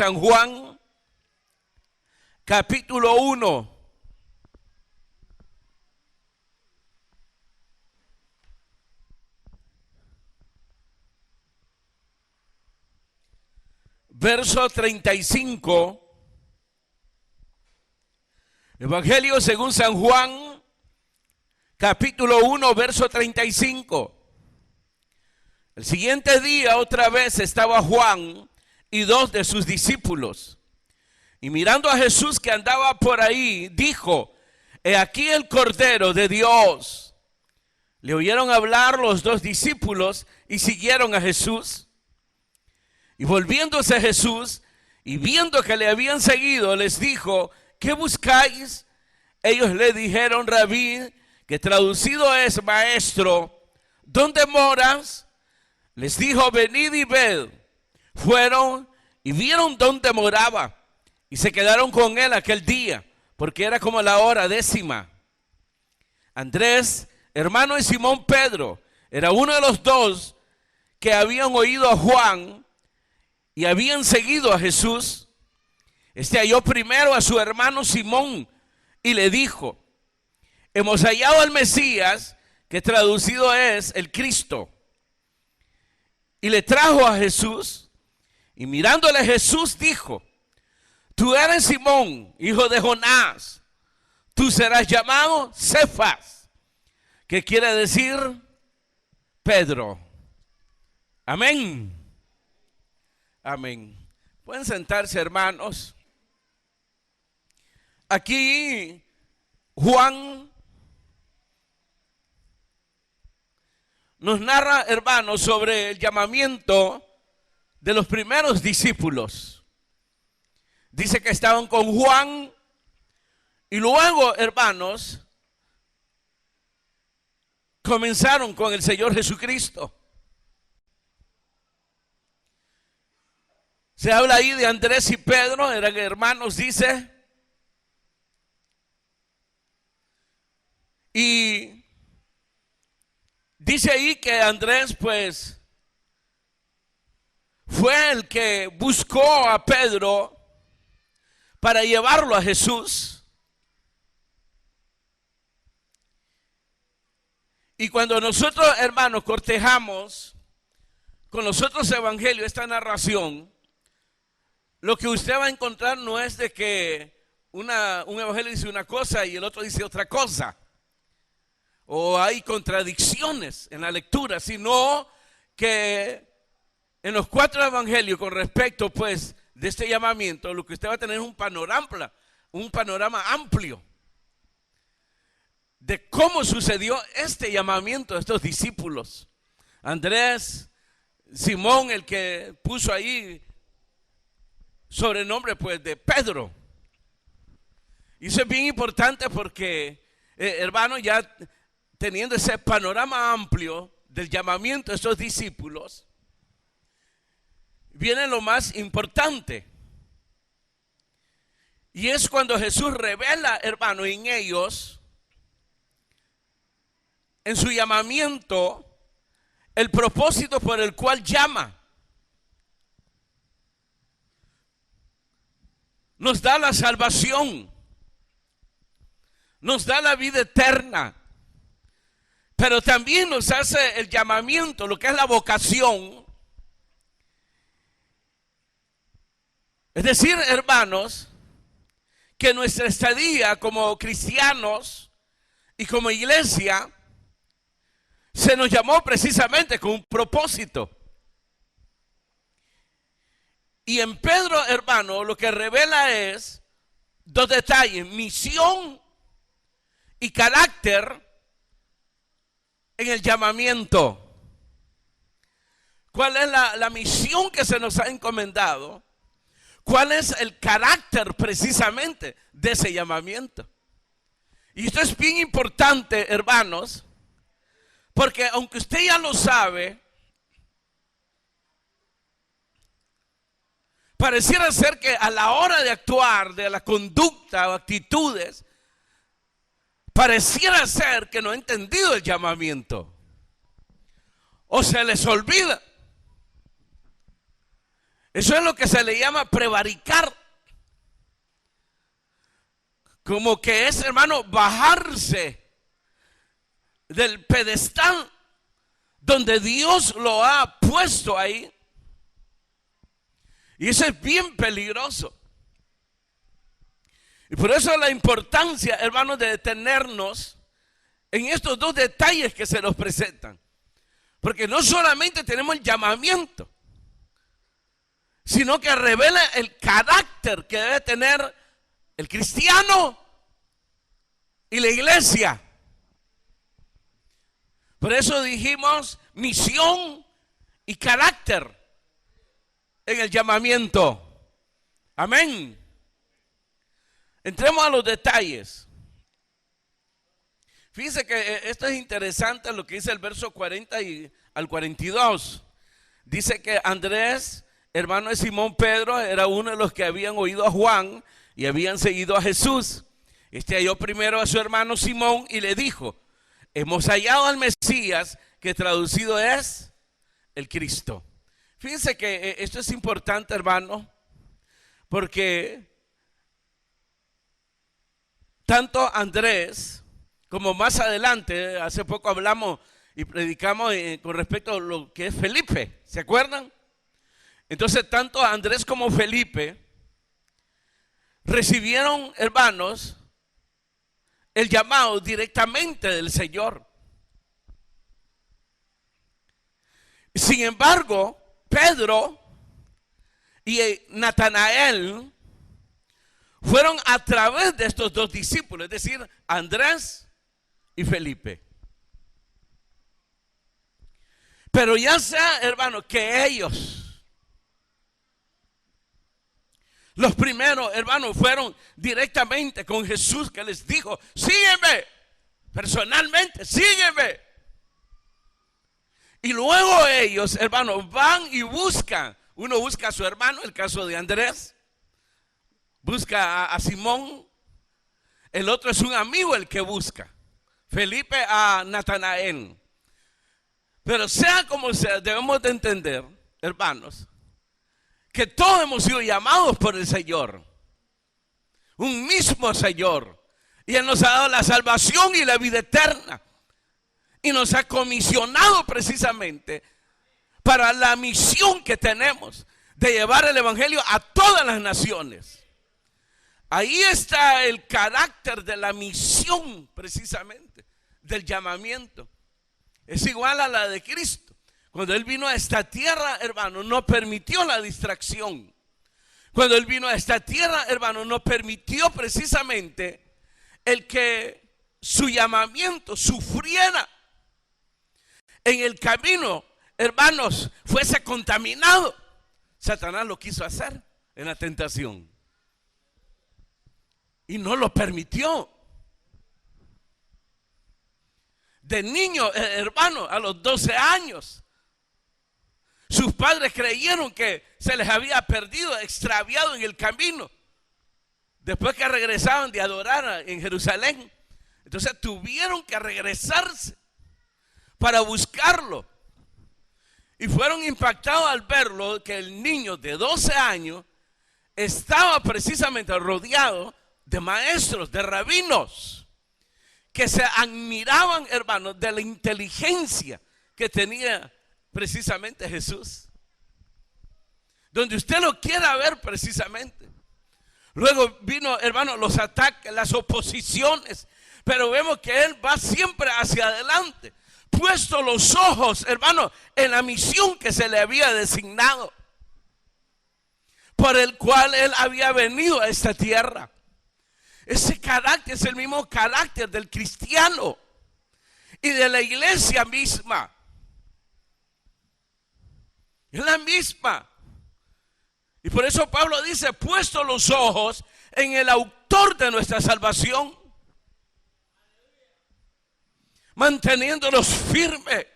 San Juan, capítulo 1. Verso 35. Evangelio según San Juan, capítulo 1, verso 35. El siguiente día otra vez estaba Juan y dos de sus discípulos. Y mirando a Jesús que andaba por ahí, dijo: he aquí el Cordero de Dios. Le oyeron hablar los dos discípulos y siguieron a Jesús. Y volviéndose a Jesús y viendo que le habían seguido, les dijo: ¿qué buscáis? Ellos le dijeron: Rabí, que traducido es maestro, ¿dónde moras? Les dijo: venid y ved. Fueron y vieron dónde moraba y se quedaron con él aquel día, porque era como la hora 10:00. Andrés, hermano de Simón Pedro, era uno de los dos que habían oído a Juan y habían seguido a Jesús. Este halló primero a su hermano Simón y le dijo: hemos hallado al Mesías, que traducido es el Cristo. Y le trajo a Jesús, y mirándole Jesús dijo: tú eres Simón, hijo de Jonás, tú serás llamado Cefas, que quiere decir Pedro. Amén. Amén. Pueden sentarse, hermanos. Aquí Juan nos narra, hermanos, sobre el llamamiento de los primeros discípulos. Dice que estaban con Juan y luego, hermanos, comenzaron con el Señor Jesucristo. Se habla ahí de Andrés y Pedro, eran hermanos, dice. Y dice ahí que Andrés, pues, fue el que buscó a Pedro para llevarlo a Jesús. Y cuando nosotros, hermanos, cortejamos con los otros evangelios esta narración, lo que usted va a encontrar no es de que un evangelio dice una cosa y el otro dice otra cosa, o hay contradicciones en la lectura, sino que en los 4 evangelios, con respecto pues de este llamamiento, lo que usted va a tener es un panorama amplio de cómo sucedió este llamamiento de estos discípulos. Andrés, Simón, el que puso ahí sobrenombre pues de Pedro. Y eso es bien importante porque, hermano, ya teniendo ese panorama amplio del llamamiento de estos discípulos, viene lo más importante. Y es cuando Jesús revela, hermano, en ellos, en su llamamiento, el propósito por el cual llama. Nos da la salvación, nos da la vida eterna, pero también nos hace el llamamiento, lo que es la vocación. Es decir, hermanos, que nuestra estadía como cristianos y como iglesia se nos llamó precisamente con un propósito. Y en Pedro, hermano, lo que revela es 2 detalles: misión y carácter en el llamamiento. ¿Cuál es la misión que se nos ha encomendado? ¿Cuál es el carácter precisamente de ese llamamiento? Y esto es bien importante, hermanos, porque aunque usted ya lo sabe, pareciera ser que a la hora de actuar, de la conducta o actitudes, pareciera ser que no ha entendido el llamamiento. O se les olvida. Eso es lo que se le llama prevaricar. Como que es, hermano, bajarse del pedestal donde Dios lo ha puesto ahí. Y eso es bien peligroso. Y por eso la importancia, hermanos, de detenernos en estos dos detalles que se nos presentan. Porque no solamente tenemos el llamamiento, sino que revela el carácter que debe tener el cristiano y la iglesia. Por eso dijimos misión y carácter en el llamamiento. Amén. Entremos a los detalles. Fíjense que esto es interesante lo que dice el verso 40 al 42. Dice que Andrés, hermano de Simón Pedro, era uno de los que habían oído a Juan y habían seguido a Jesús. Halló primero a su hermano Simón y le dijo: hemos hallado al Mesías, que traducido es el Cristo. Fíjense que esto es importante, hermano, porque tanto Andrés como más adelante, hace poco hablamos y predicamos con respecto a lo que es Felipe, ¿se acuerdan? Entonces tanto Andrés como Felipe recibieron, hermanos, el llamado directamente del Señor. Sin embargo, Pedro y Natanael fueron a través de estos dos discípulos, es decir, Andrés y Felipe. Pero ya sea, hermano, que ellos, los primeros, hermanos, fueron directamente con Jesús, que les dijo: sígueme, personalmente, sígueme. Y luego ellos, hermanos, van y buscan. Uno busca a su hermano, el caso de Andrés, busca a Simón. El otro es un amigo el que busca, Felipe, a Natanael. Pero sea como sea, debemos de entender, hermanos, que todos hemos sido llamados por el Señor, un mismo Señor, y Él nos ha dado la salvación y la vida eterna, y nos ha comisionado precisamente para la misión que tenemos de llevar el evangelio a todas las naciones. Ahí está el carácter de la misión, precisamente, del llamamiento. Es igual a la de Cristo. Cuando Él vino a esta tierra, hermano, no permitió la distracción. Cuando Él vino a esta tierra, hermano, no permitió precisamente el que su llamamiento sufriera en el camino, hermanos, fuese contaminado. Satanás lo quiso hacer en la tentación y no lo permitió. De niño, hermano, a los 12 años, sus padres creyeron que se les había perdido, extraviado en el camino, después que regresaban de adorar en Jerusalén. Entonces tuvieron que regresarse para buscarlo. Y fueron impactados al verlo, que el niño de 12 años estaba precisamente rodeado de maestros, de rabinos, que se admiraban, hermanos, de la inteligencia que tenía precisamente Jesús. Donde usted lo quiera ver precisamente. Luego vino, hermano, los ataques, las oposiciones, pero vemos que Él va siempre hacia adelante, puesto los ojos, hermano, en la misión que se le había designado, por el cual Él había venido a esta tierra. Ese carácter es el mismo carácter del cristiano y de la iglesia misma. Es la misma. Y por eso Pablo dice: puesto los ojos en el autor de nuestra salvación, manteniéndonos firmes,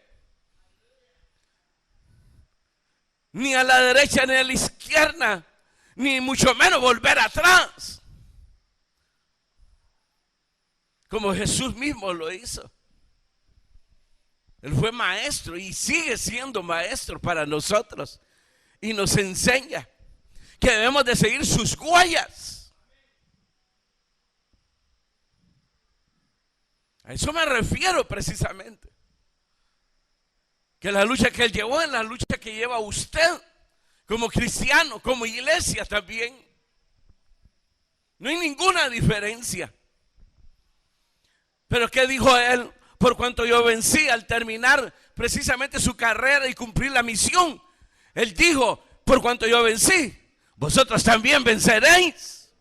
ni a la derecha ni a la izquierda, ni mucho menos volver atrás, como Jesús mismo lo hizo. Él fue maestro y sigue siendo maestro para nosotros y nos enseña. que debemos de seguir sus huellas. A eso me refiero precisamente. Que la lucha que él llevó es la lucha que lleva usted como cristiano, como iglesia también. No hay ninguna diferencia. Pero ¿qué dijo él? Por cuanto yo vencí al terminar precisamente su carrera y cumplir la misión. Él dijo, por cuanto yo vencí, vosotros también venceréis.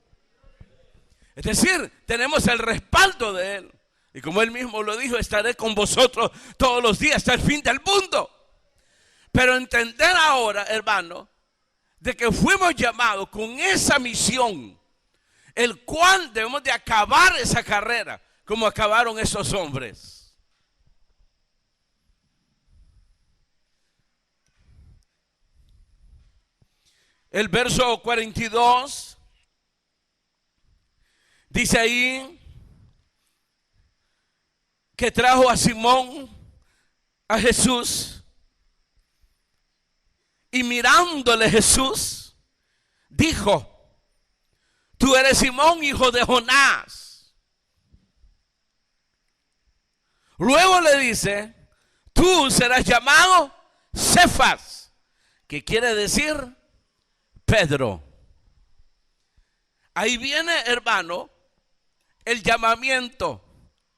Es decir, tenemos el respaldo de él. Y como él mismo lo dijo, estaré con vosotros todos los días hasta el fin del mundo. Pero entender ahora, hermano, de que fuimos llamados con esa misión, el cual debemos de acabar esa carrera, como acabaron esos hombres. El verso 42 dice ahí que trajo a Simón a Jesús, y mirándole Jesús dijo: tú eres Simón, hijo de Jonás. Luego le dice: tú serás llamado Cefas, que quiere decir Pedro. Ahí viene, hermano, el llamamiento,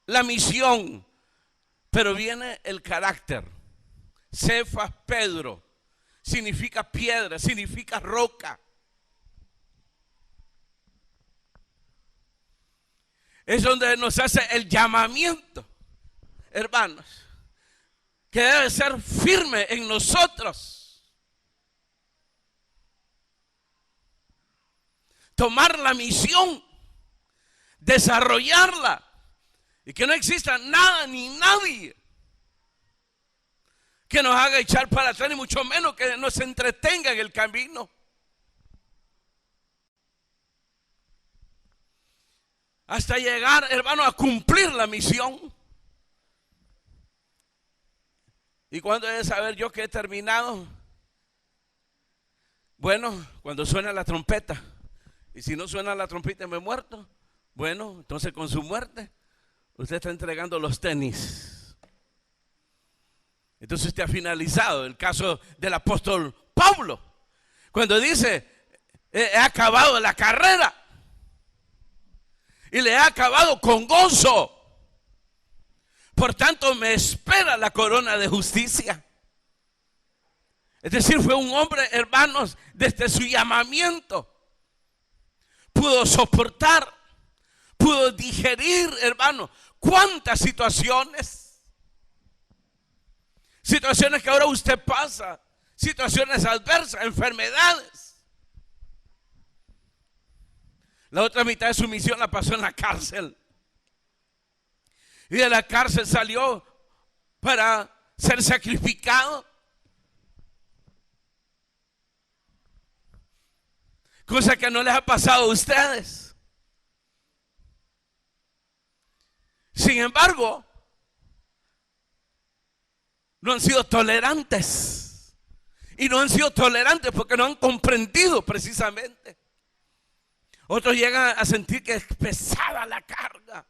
la misión, pero viene el carácter. Cefas, Pedro, significa piedra, significa roca. Es donde nos hace el llamamiento, hermanos, que debe ser firme en nosotros. Tomar la misión, desarrollarla, y que no exista nada ni nadie que nos haga echar para atrás, ni mucho menos que nos entretenga en el camino. Hasta llegar, hermano, a cumplir la misión. ¿Y cuándo he de saber yo que he terminado? Bueno, cuando suena la trompeta. Y si no suena la trompeta y me he muerto, bueno, entonces con su muerte usted está entregando los tenis. Entonces usted ha finalizado. El caso del apóstol Pablo, cuando dice: he acabado la carrera y le he acabado con gozo, por tanto me espera la corona de justicia. Es decir, fue un hombre, hermanos, desde su llamamiento pudo soportar, pudo digerir, hermano, cuántas situaciones que ahora usted pasa, situaciones adversas, enfermedades. La otra mitad de su misión la pasó en la cárcel, y de la cárcel salió para ser sacrificado, cosa que no les ha pasado a ustedes. Sin embargo, no han sido tolerantes. Y no han sido tolerantes porque no han comprendido precisamente. Otros llegan a sentir que es pesada la carga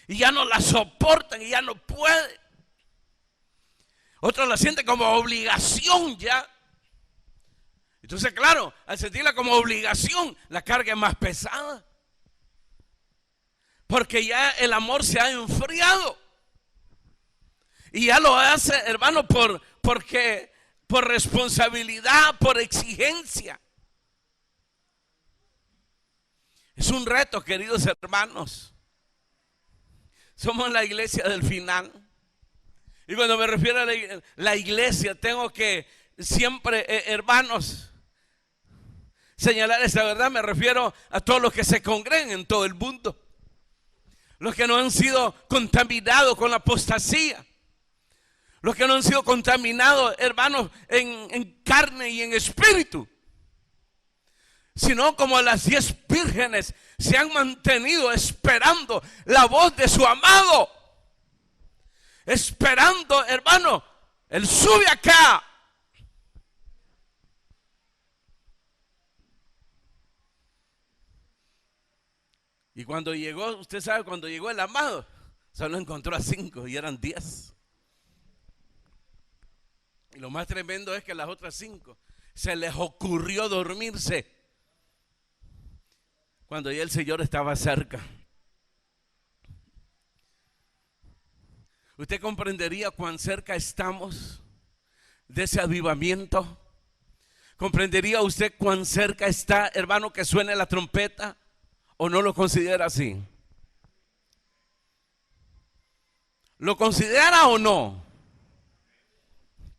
y ya no la soportan y ya no pueden. Otros la sienten como obligación ya. Entonces, claro, al sentirla como obligación, la carga es más pesada, porque ya el amor se ha enfriado. Y ya lo hace, hermano, por responsabilidad, por exigencia. Es un reto, queridos hermanos. Somos la iglesia del final. Y cuando me refiero a la iglesia, tengo que siempre, hermanos, señalar esta verdad. Me refiero a todos los que se congregan en todo el mundo, los que no han sido contaminados con la apostasía, los que no han sido contaminados, hermanos, en carne y en espíritu, sino como las 10 vírgenes se han mantenido esperando la voz de su amado, esperando, hermano, él sube acá. Y cuando llegó, usted sabe, cuando llegó el amado, solo encontró a 5 y eran 10. Y lo más tremendo es que las otras 5 se les ocurrió dormirse cuando ya el Señor estaba cerca. ¿Usted comprendería cuán cerca estamos de ese avivamiento? ¿Comprendería usted cuán cerca está, hermano, que suene la trompeta? ¿O no lo considera así? ¿Lo considera o no?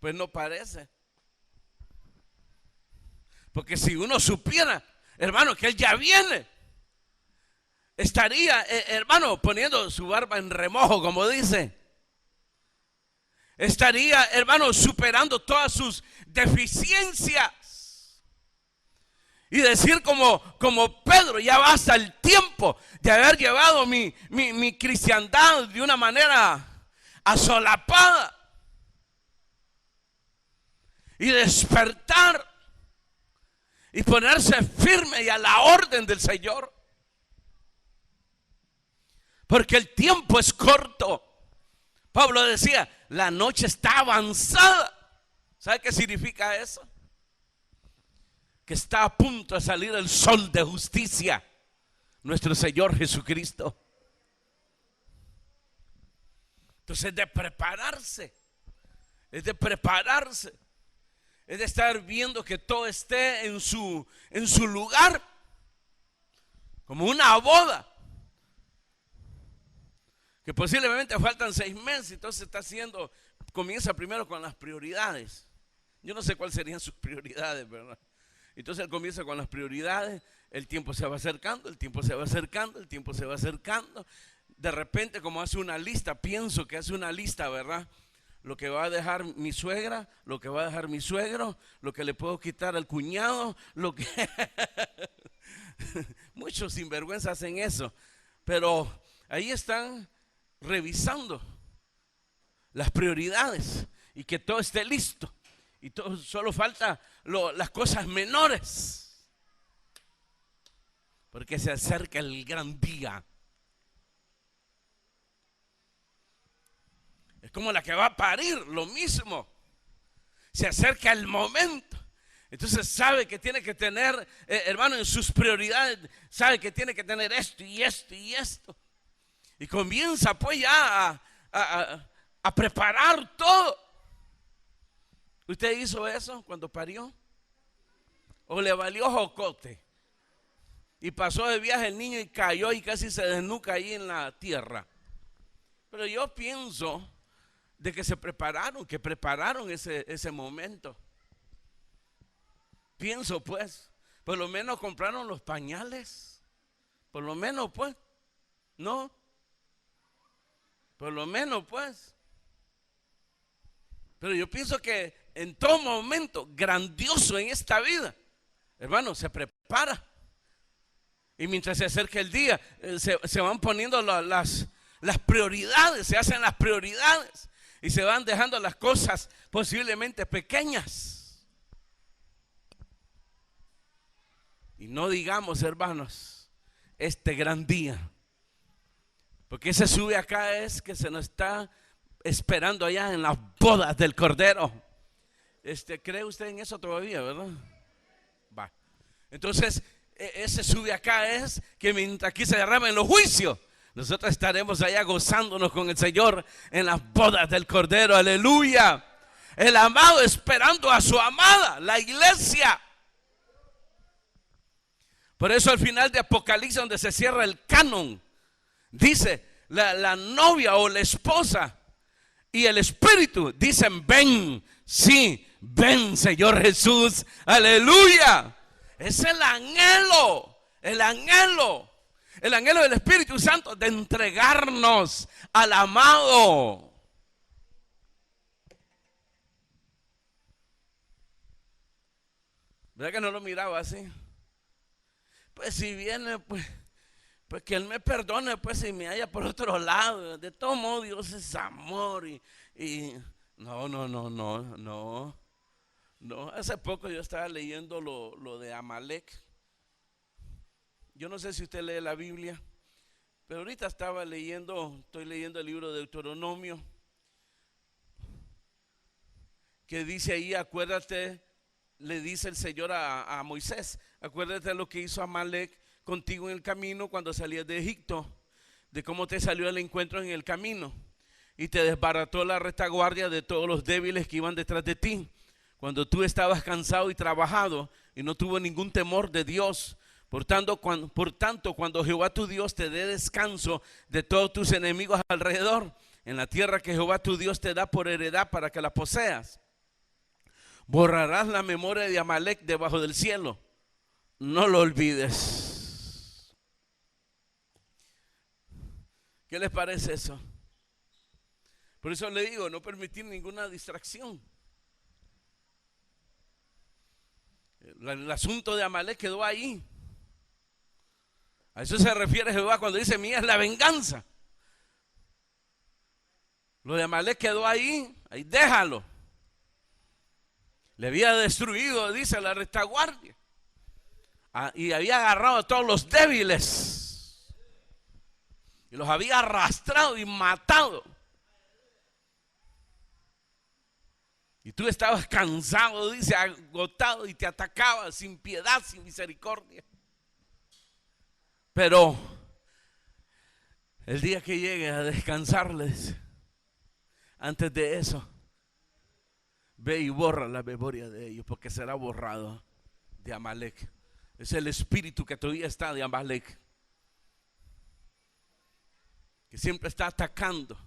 Pues no parece. Porque si uno supiera, hermano, que Él ya viene, estaría, hermano, poniendo su barba en remojo, como dice. Estaría, hermano, superando todas sus deficiencias. Y decir como Pedro, ya basta el tiempo de haber llevado mi cristiandad de una manera asolapada. Y despertar y ponerse firme y a la orden del Señor. Porque el tiempo es corto. Pablo decía, la noche está avanzada. ¿Sabe qué significa eso? Que está a punto de salir el sol de justicia, nuestro Señor Jesucristo. Entonces es de prepararse, es de prepararse, es de estar viendo que todo esté en su lugar, como una boda, que posiblemente faltan 6 meses, entonces está haciendo, comienza primero con las prioridades. Yo no sé cuáles serían sus prioridades, ¿verdad? Entonces él comienza con las prioridades, el tiempo se va acercando, el tiempo se va acercando, el tiempo se va acercando. De repente, como hace una lista, pienso que hace una lista, ¿verdad? Lo que va a dejar mi suegra, lo que va a dejar mi suegro, lo que le puedo quitar al cuñado, lo que... Muchos sinvergüenzas hacen eso, pero ahí están revisando las prioridades y que todo esté listo. Y todo, solo falta las cosas menores, porque se acerca el gran día. Es como la que va a parir, lo mismo. Se acerca el momento. Entonces sabe que tiene que tener, hermano, en sus prioridades, sabe que tiene que tener esto y esto y esto. Y comienza pues ya a preparar todo. ¿Usted hizo eso cuando parió? ¿O le valió jocote? Y pasó de viaje el niño y cayó y casi se desnuca ahí en la tierra. Pero yo pienso de que se prepararon, que prepararon ese momento. Pienso pues, por lo menos compraron los pañales. Por lo menos pues, ¿no? Por lo menos pues. Pero yo pienso que en todo momento grandioso en esta vida, hermano, se prepara. Y mientras se acerca el día, se van poniendo las prioridades, se hacen las prioridades y se van dejando las cosas posiblemente pequeñas. Y no digamos, hermanos, este gran día, porque ese sube acá es que se nos está esperando allá en las bodas del Cordero. ¿Cree usted en eso todavía, verdad? Va. Entonces, ese sube acá es que mientras aquí se derramen los juicios, nosotros estaremos allá gozándonos con el Señor en las bodas del Cordero. Aleluya. El amado esperando a su amada, la iglesia. Por eso al final de Apocalipsis, donde se cierra el canon, dice la novia o la esposa y el espíritu dicen: ven, sí, ven, Señor Jesús, aleluya. Es el anhelo del Espíritu Santo de entregarnos al amado. ¿Verdad que no lo miraba así? Pues si viene, pues que Él me perdone, pues si me haya por otro lado. De todo modo, Dios es amor y no. Hace poco yo estaba leyendo lo de Amalek. Yo no sé si usted lee la Biblia, Pero ahorita estoy leyendo el libro de Deuteronomio, que dice ahí, acuérdate, le dice el Señor a Moisés, acuérdate de lo que hizo Amalek contigo en el camino cuando salías de Egipto, de cómo te salió el encuentro en el camino y te desbarató la retaguardia de todos los débiles que iban detrás de ti, cuando tú estabas cansado y trabajado y no tuvo ningún temor de Dios. Por tanto, cuando Jehová tu Dios te dé descanso de todos tus enemigos alrededor, en la tierra que Jehová tu Dios te da por heredad para que la poseas, borrarás la memoria de Amalek debajo del cielo. No lo olvides. ¿Qué les parece eso? Por eso le digo, no permitir ninguna distracción. El asunto de Amalek quedó ahí. A eso se refiere Jehová cuando dice, mía es la venganza. Lo de Amalek quedó ahí déjalo. Le había destruido, dice, la retaguardia. Y había agarrado a todos los débiles. Y los había arrastrado y matado. Y tú estabas cansado, dice, agotado, y te atacaba sin piedad, sin misericordia. Pero el día que llegue a descansarles, antes de eso, ve y borra la memoria de ellos, porque será borrado de Amalek. Es el espíritu que todavía está de Amalek, que siempre está atacando,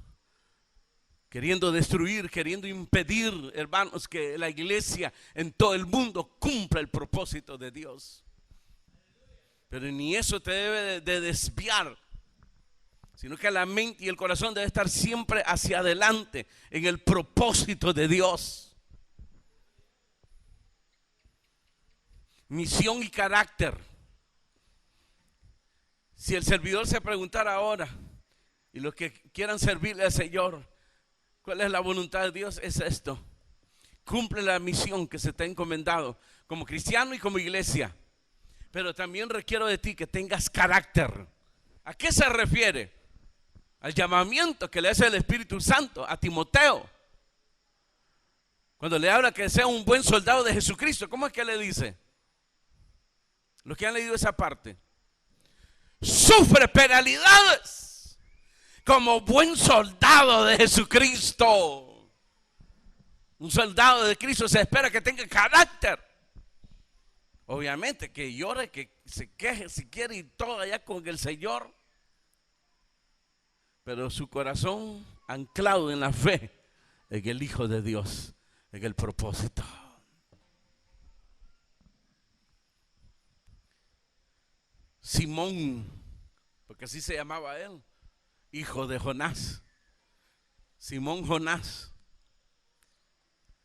queriendo destruir, queriendo impedir, hermanos, que la iglesia en todo el mundo cumpla el propósito de Dios. Pero ni eso te debe de desviar, sino que la mente y el corazón debe estar siempre hacia adelante en el propósito de Dios. Misión y carácter. Si el servidor se preguntara ahora, y los que quieran servirle al Señor, ¿cuál es la voluntad de Dios? Es esto: cumple la misión que se te ha encomendado como cristiano y como iglesia. Pero también requiero de ti que tengas carácter. ¿A qué se refiere? Al llamamiento que le hace el Espíritu Santo a Timoteo. Cuando le habla que sea un buen soldado de Jesucristo, ¿cómo es que le dice? Los que han leído esa parte. Sufre penalidades como buen soldado de Jesucristo. Un soldado de Cristo se espera que tenga carácter. Obviamente que llore, que se queje si quiere y todo allá con el Señor, pero su corazón anclado en la fe, en el Hijo de Dios, en el propósito. Simón, porque así se llamaba él, hijo de Jonás, Simón Jonás.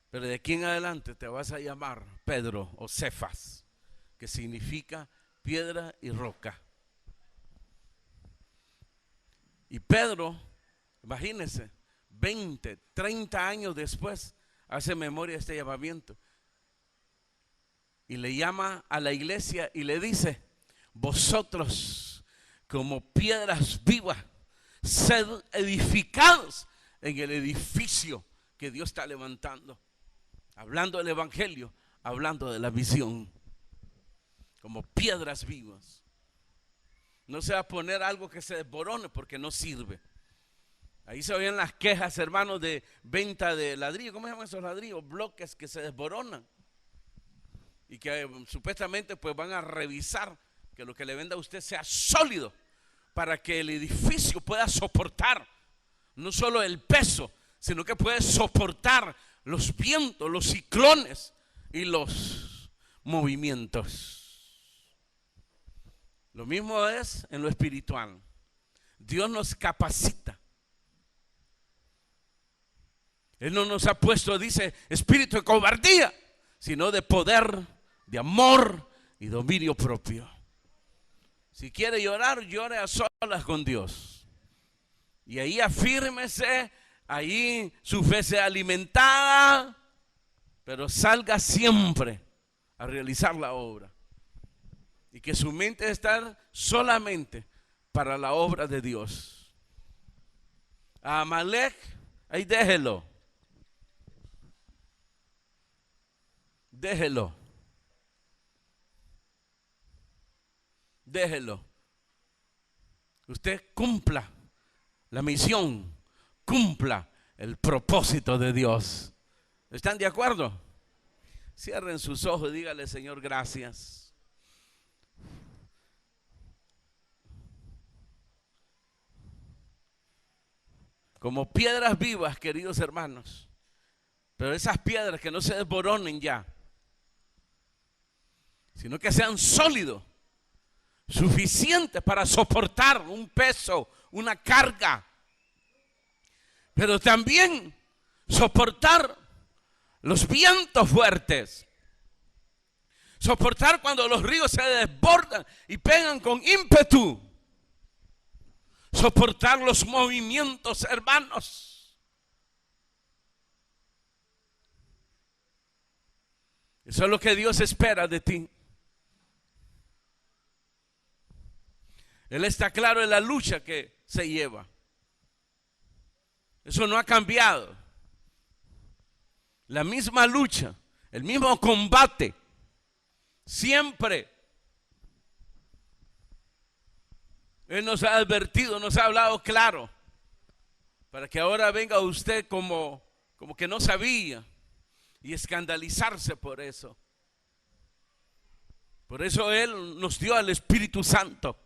Pero de aquí en adelante te vas a llamar Pedro o Cefas, que significa piedra y roca. Y Pedro, imagínense, 20, 30 años después, hace memoria de este llamamiento. Y le llama a la iglesia y le dice: vosotros como piedras vivas, sed edificados en el edificio que Dios está levantando. Hablando del evangelio, hablando de la visión. Como piedras vivas. No se va a poner algo que se desborone porque no sirve. Ahí se oyen las quejas, hermanos, de venta de ladrillos. ¿Cómo se llaman esos ladrillos? Bloques que se desboronan. Y que supuestamente pues van a revisar que lo que le venda a usted sea sólido, para que el edificio pueda soportar no solo el peso, sino que puede soportar los vientos, los ciclones y los movimientos. Lo mismo es en lo espiritual. Dios nos capacita. Él no nos ha puesto, dice, espíritu de cobardía, sino de poder, de amor y dominio propio. Si quiere llorar, llore a solas con Dios. Y ahí afírmese, ahí su fe sea alimentada, pero salga siempre a realizar la obra. Y que su mente esté solamente para la obra de Dios. A Amalek, ahí déjelo. Déjelo. Déjelo. Usted cumpla la misión, cumpla el propósito de Dios. ¿Están de acuerdo? Cierren sus ojos y dígale: Señor, gracias. Como piedras vivas, queridos hermanos, pero esas piedras que no se desboronen ya, sino que sean sólidos, suficientes para soportar un peso, una carga, pero también soportar los vientos fuertes, soportar cuando los ríos se desbordan y pegan con ímpetu, soportar los movimientos, hermanos. Eso es lo que Dios espera de ti. Él está claro en la lucha que se lleva. Eso no ha cambiado. La misma lucha, el mismo combate, siempre. Él nos ha advertido, nos ha hablado claro, para que ahora venga usted como que no sabía y escandalizarse por eso. Por eso Él nos dio al Espíritu Santo.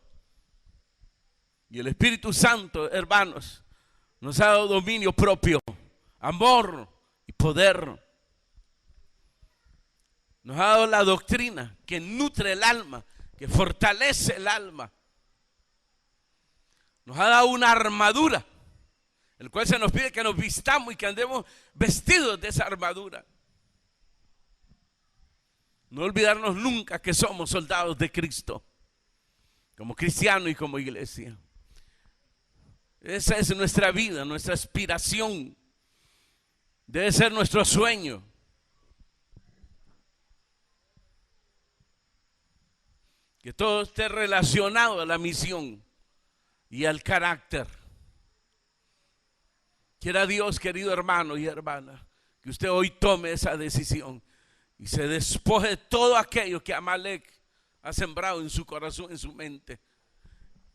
Y el Espíritu Santo, hermanos, nos ha dado dominio propio, amor y poder. Nos ha dado la doctrina que nutre el alma, que fortalece el alma. Nos ha dado una armadura, el cual se nos pide que nos vistamos y que andemos vestidos de esa armadura. No olvidarnos nunca que somos soldados de Cristo, como cristianos y como iglesia. Esa es nuestra vida, nuestra aspiración. Debe ser nuestro sueño. Que todo esté relacionado a la misión y al carácter. Quiera Dios, querido hermano y hermana, que usted hoy tome esa decisión y se despoje de todo aquello que Amalek ha sembrado en su corazón, en su mente,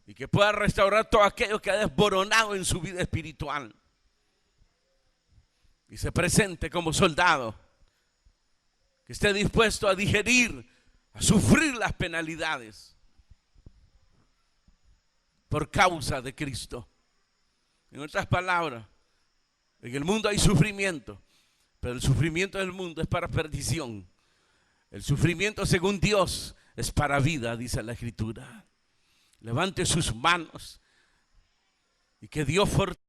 y que pueda restaurar todo aquello que ha desboronado en su vida espiritual, y se presente como soldado, que esté dispuesto a digerir, a sufrir las penalidades por causa de Cristo. En otras palabras, en el mundo hay sufrimiento, pero el sufrimiento del mundo es para perdición. El sufrimiento según Dios es para vida, dice la Escritura. Levante sus manos y que Dios fortalezca